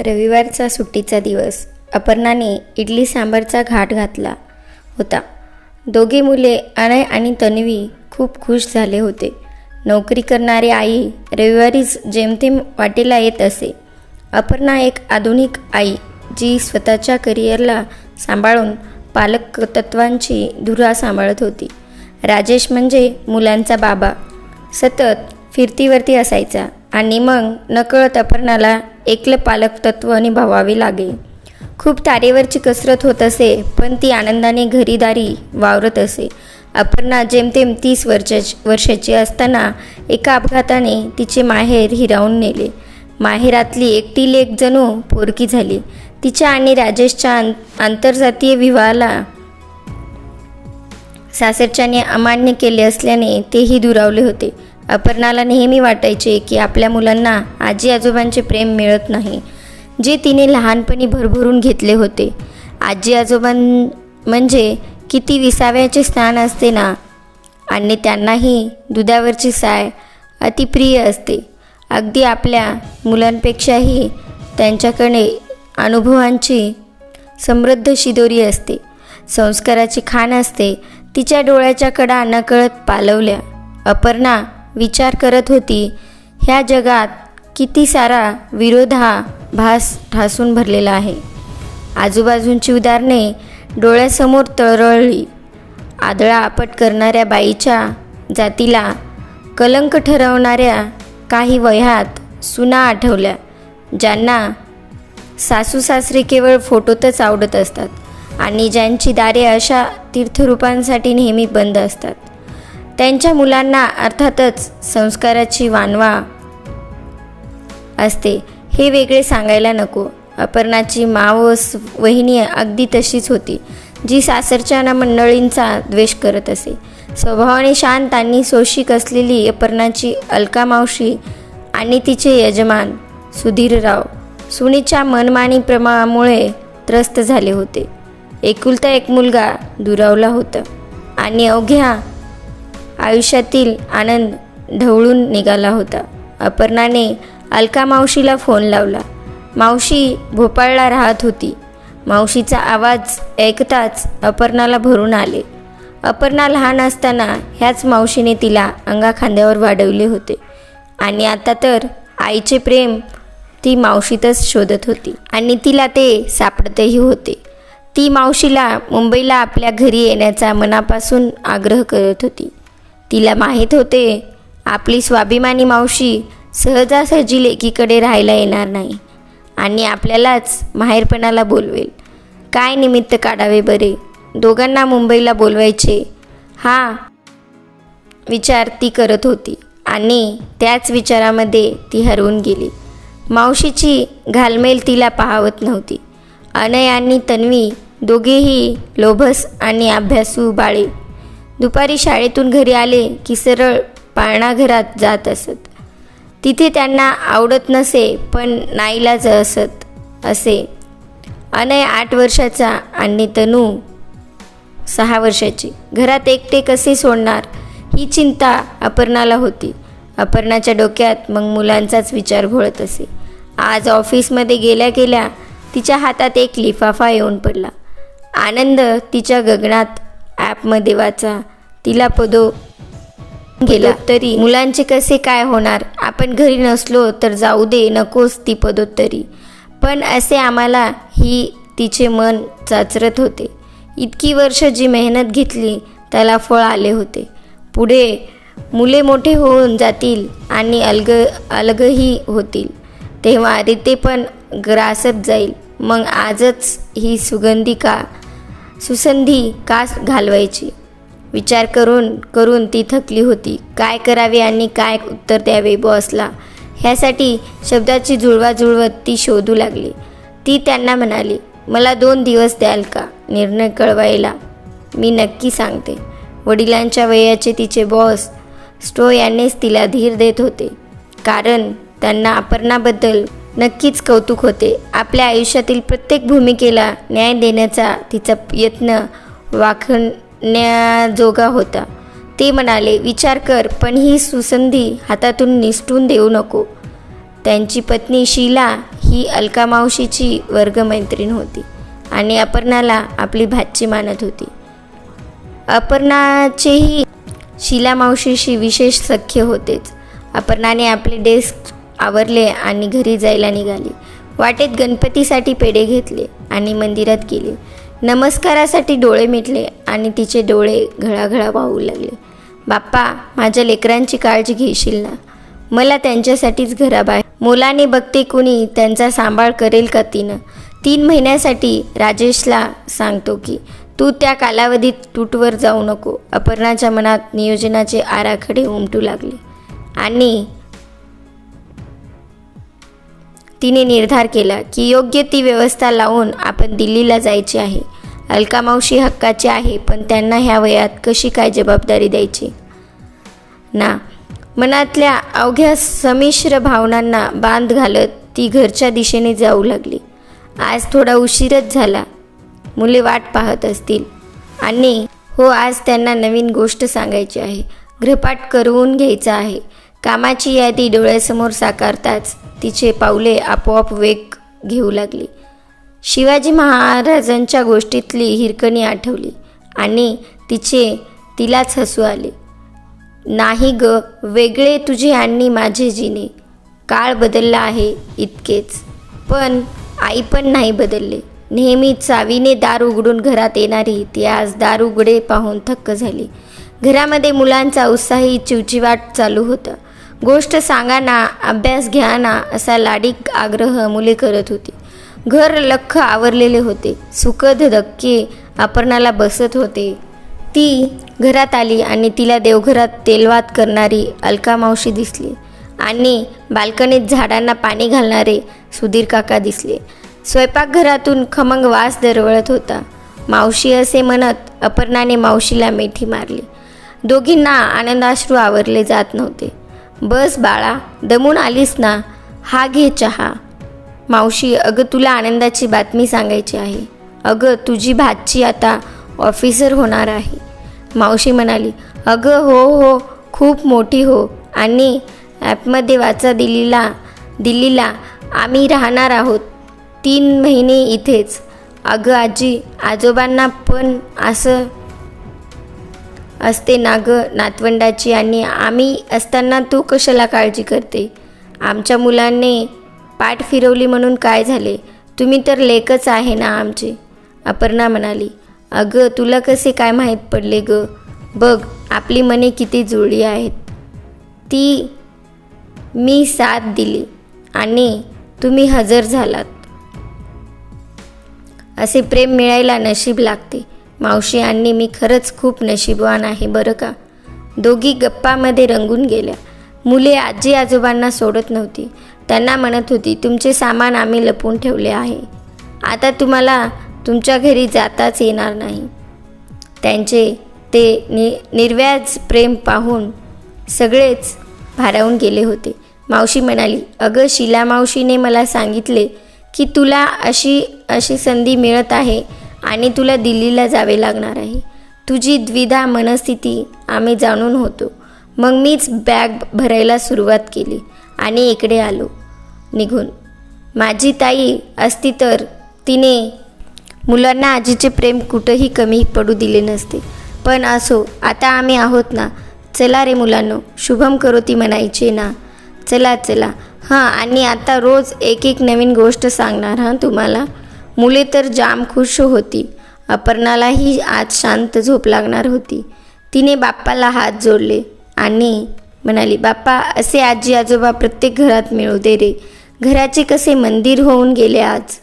रविवारचा सुट्टीचा दिवस. अपर्णाने इडली सांबारचा घाट घातला होता. दोघे मुले अनय आणि तन्वी खूप खुश झाले होते. नोकरी करणारी आई रविवारीच जेमतेम वाटेला येत असे. अपर्णा एक आधुनिक आई जी स्वतःच्या करिअरला सांभाळून पालकत्वांची धुरा सांभाळत होती. राजेश म्हणजे मुलांचा बाबा सतत फिरतीवरती असायचा आणि मग नकळत अपर्णाला एकलं पालकत्व निभावावे लागे. खूप तारेवरची कसरत होत असे, पण ती आनंदाने घरीदारी वावरत असे. अपर्णा जेमतेम 30 वर्षाची असताना एका अपघाताने तिचे माहेर हिरावून नेले. माहेरातली एकटी लेक जणू पोरकी झाली. तिच्या आणि राजेशच्या आंतरजातीय विवाहाला सासरच्याने अमान्य केले असल्याने तेही दुरावले होते. अपर्णाला नेहमी वाटायचे की आपल्या मुलांना आजी आजोबांचे प्रेम मिळत नाही, जे तिने लहानपणी भरभरून घेतले होते. आजी आजोबां म्हणजे किती विसाव्याचे स्थान असते ना, आणि त्यांनाही दुधावरची साय अतिप्रिय असते. अगदी आपल्या मुलांपेक्षाही त्यांच्याकडे अनुभवांची समृद्ध शिदोरी असते, संस्काराची खाण असते. तिच्या डोळ्याच्या कडा नकळत पालवल्या. अपर्णा विचार करत होती, ह्या जगात किती सारा विरोधाभास ठासून भरलेला आहे. आजूबाजूंची उदाहरणे डोळ्यासमोर तरळली. आदळा आपट करणाऱ्या बाईच्या जातीला कलंक ठरवणाऱ्या काही वह्यात सुना आठवल्या, ज्यांना सासू सासरे केवळ फोटोतच आवडत असतात आणि ज्यांची दारे अशा तीर्थरूपांसाठी नेहमी बंद असतात. त्यांच्या मुलांना अर्थातच संस्काराची वानवा असते, हे वेगळे सांगायला नको. अपर्णाची मावस वहिनी अगदी तशीच होती, जी सासरच्या मंडळींचा द्वेष करत असे. स्वभावाने शांत आणि सोशिक असलेली अपर्णाची अलका मावशी आणि तिचे यजमान सुधीरराव सुनेच्या मनमानीप्रमामुळे त्रस्त झाले होते. एकुलता एक मुलगा दुरावला होता आणि अवघ्या आयुष्यातील आनंद ढवळून निघाला होता. अपर्णाने अलका मावशीला फोन लावला. मावशी भोपाळला राहत होती. मावशीचा आवाज ऐकताच अपर्णाला भरून आले. अपर्णा लहान असताना ह्याच मावशीने तिला अंगाखांद्यावर वाढवले होते आणि आता तर आईचे प्रेम ती मावशीतच शोधत होती आणि तिला ते सापडतही होते. ती मावशीला मुंबईला आपल्या घरी येण्याचा मनापासून आग्रह करत होती. तिला माहीत होते, आपली स्वाभिमानी मावशी सहजासहजी लेकीकडे राहायला येणार नाही आणि आपल्यालाच माहेरपणाला बोलवेल. काय निमित्त काढावे बरे, दोघांना मुंबईला बोलवायचे, हा विचार ती करत होती आणि त्याच विचारामध्ये ती हरवून गेली. मावशीची घालमेल तिला पाहवत नव्हती. अनय आणि तन्वी दोघेही लोभस आणि अभ्यासू बाळे. दुपारी शाळेतून घरी आले की सरळ पाळणाघरात जात असत. तिथे त्यांना आवडत नसे, पण नाईलाज असत असे. अनय 8 वर्षाचा आणि तनू 6 वर्षाची. घरात एकटे कसे सोडणार ही चिंता अपर्णाला होती. अपर्णाच्या डोक्यात मग मुलांचाच विचार घोळत असे. आज ऑफिसमध्ये गेल्या गेल्या तिच्या हातात एक लिफाफा येऊन पडला. आनंद तिच्या गगनात ॲपमध्ये वाचा. तिला पदो गेला तरी मुलांचे कसे काय होणार, आपण घरी नसलो तर जाऊ दे, नकोस ती पदोत्तरी. पण असे आम्हाला ही तिचे मन चाचरत होते. इतकी वर्ष जी मेहनत घेतली त्याला फळ आले होते. पुढे मुले मोठे होऊन जातील आणि अलगही होतील, तेव्हा रीते पण ग्रासत जाईल. मग आजच ही सुसंधी का घालवायची. विचार करून करून ती थकली होती. काय करावे आणि काय उत्तर द्यावे बॉसला, ह्यासाठी शब्दाची जुळवाजुळवत ती शोधू लागली. ती त्यांना म्हणाली, मला 2 दिवस द्याल का निर्णय कळवायला, मी नक्की सांगते. वडिलांच्या वयाचे तिचे बॉस स्टो यांनीच तिला धीर देत होते, कारण त्यांना अपर्णाबद्दल नक्कीच कौतुक होते. आपल्या आयुष्यातील प्रत्येक भूमिकेला न्याय देण्याचा तिचा यत्न वाखण्याजोगा होता. ते म्हणाले, विचार कर, पण ही सुसंधी हातातून निसटून देऊ नको. त्यांची पत्नी शीला ही अलका मावशीची वर्गमैत्रीण होती आणि अपर्णाला आपली भाची मानत होती. अपर्णाचेही शीला मावशीशी विशेष सख्य होतेच. अपर्णाने आपले डेस्क आवरले आणि घरी जायला निघाली. वाटेत गणपतीसाठी पेढे घेतले आणि मंदिरात गेले. नमस्कारासाठी डोळे मिटले आणि तिचे डोळे घळाघळा वाहू लागले. बाप्पा, माझ्या लेकरांची काळजी घेशील ना? मला त्यांच्यासाठीच घराबाहेर मुलाने बघते कुणी त्यांचा सांभाळ करेल का तिनं? 3 महिन्यासाठी राजेशला सांगतो की तू त्या कालावधीत टूटवर जाऊ नको. अपर्णाच्या मनात नियोजनाचे आराखडे उमटू लागले आणि तिने निर्धार केला की योग्य ती व्यवस्था लावून आपण दिल्लीला जायचे आहे. अलका मावशी हक्काची आहे, पण त्यांना ह्या वयात कशी काय जबाबदारी द्यायची ना? मनातल्या अवघ्या संमिश्र भावनांना बांध घालत ती घरच्या दिशेने जाऊ लागली. आज थोडा उशीरच झाला. मुले वाट पाहत असतील आणि आज त्यांना नवीन गोष्ट सांगायची आहे. गृहपाठ करून घ्यायचा आहे. कामाची यादी डोळ्यासमोर साकारताच तिचे पावले आपोआप वेग घेऊ लागली. शिवाजी महाराजांच्या गोष्टीतली हिरकणी आठवली आणि तिलाच हसू आले. नाही ग, वेगळे तुझे आणि माझे जिने. काळ बदलला आहे इतकेच, पण आई पण नाही बदलले. नेहमी चावीने दार उघडून घरात येणारी ती आज दार उघडे पाहून थक्क झाली. घरामध्ये मुलांचा उत्साही चिवचिवाट चालू होता. गोष्ट सांगा ना, अभ्यास घ्या ना, असा लाडिक आग्रह मुले करत होती. घर लख्ख आवरलेले होते. सुखद धक्के अपर्णाला बसत होते. ती घरात आली आणि तिला देवघरात तेलवात करणारी अलका मावशी दिसली आणि बाल्कनीत झाडांना पाणी घालणारे सुधीर काका दिसले. स्वयंपाकघरातून खमंग वास दरवळत होता. मावशी असे म्हणत अपर्णाने मावशीला मिठी मारली. दोघींना आनंदाश्रू आवरले जात नव्हते. बस बाळा, दमून आलीस ना? हा घे चहा. मावशी, अगं तुला आनंदाची बातमी सांगायची आहे. अगं तुझी भाची आता ऑफिसर होणार आहे. मावशी म्हणाली. अगं हो, खूप मोठी हो. आणि ॲपमध्ये वाचा, दिल्लीला आम्ही राहणार आहोत 3 महिने इथेच. अगं आजी, आजोबांना पण असं असते ना ग नातवंडाची, आणि आम्ही असताना तू कशाला काळजी करते? आमच्या मुलांनी पाठ फिरवली म्हणून काय झाले? तुम्ही तर लेकच आहे ना आमचे. अपर्णा म्हणाली. अगं तुला कसे काय माहीत पडले ग? बघ आपली मने किती जुळली आहेत. मी साथ दिली आणि तुम्ही हजर झालात. असे प्रेम मिळायला नशीब लागते. मावशी आणि मी खरंच खूप नशीबवान आहे बरं का. दोघी गप्पामध्ये रंगून गेल्या. मुले आजी आजोबांना सोडत नव्हती. त्यांना म्हणत होती, तुमचे सामान आम्ही लपवून ठेवले आहे. आता तुम्हाला तुमच्या घरी जाताच येणार नाही. त्यांचे ते निर्व्याज प्रेम पाहून सगळेच भारावून गेले होते. मावशी म्हणाली. अगं शीला मावशीने मला सांगितले की तुला अशी संधी मिळत आहे आणि तुला दिल्लीला जावे लागणार आहे. तुझी द्विधा मनस्थिती आम्ही जाणून होतो. मग मीच बॅग भरायला सुरुवात केली आणि इकडे आलो निघून. माझी ताई असती तर तिने मुलांना आजीचे प्रेम कुठंही कमी पडू दिले नसते. पण असो, आता आम्ही आहोत ना. चला रे मुलांनो, शुभम करोती म्हणायचे ना. चला. हां, आणि आता रोज एक नवीन गोष्ट सांगणार हां तुम्हाला. मुले तर जाम खुश होती. अपर्णालाही आज शांत झोप लागणार होती. तिने बाप्पाला हात जोडले आणि म्हणाली. बाप्पा, असे आजी आजोबा प्रत्येक घरात मिळू दे रे. घराचे कसे मंदिर होऊन गेले आज.